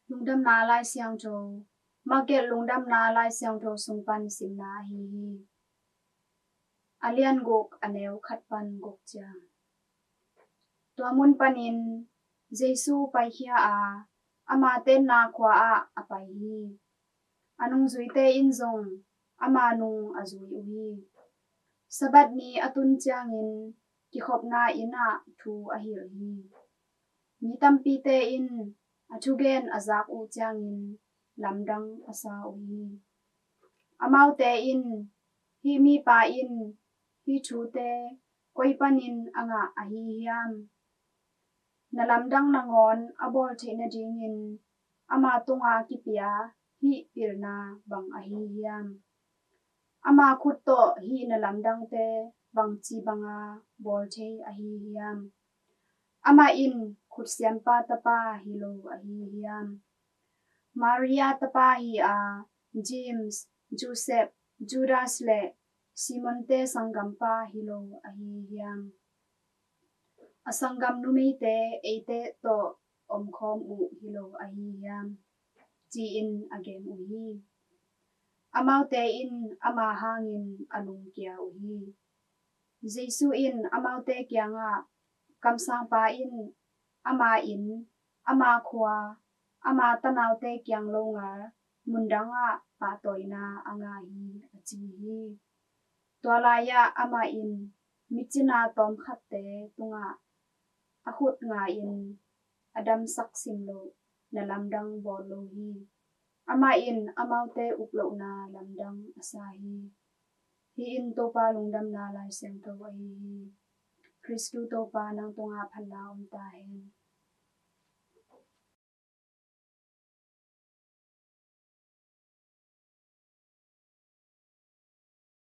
lungdam na lai siang tho market lungdam na lai siang tho sungpan simna hi alian gok aneu khatpan gok cha tuamun panin Jesu pai hia a ama ten na khwa a apai hi anung zuite in zong ama nung azui uhi sabat ni atun changin ki khopna ina thu ahir hi mi tampi te in athugen azak u changin lamdang asa uhi amau te in hi mi pa in hi thu te koi panin anga ahi hiam na lamdang na ngon abol theina dingin ama tunga kipia hi pirna bang ahi hiam ama khut to hi na lamdang te bang chi banga bol thei ahi hiam ama in khut siam pa tapa hi lo ahi hiam Maria tapa hi a James Joseph Judas le Simon te sangam pa hi lo ahi hiam asangam numei te eite to omkhom u hi lo ahi hiam chi in again uhi amau te in ama hangin alung kia uhi Jesu in amau te kianga kamsang pa in ama khwa ama tanaw te kyang longa mundanga pa toina anga hi achi hi twalaya ama in michina tom khatte tunga ahut nga in adam saksim lo na lamdang bolo hi ama in amau te uplo na lamdang asahi hi in topa lungdam na lai sem to hi Kristu topa nang tunga phala ta hen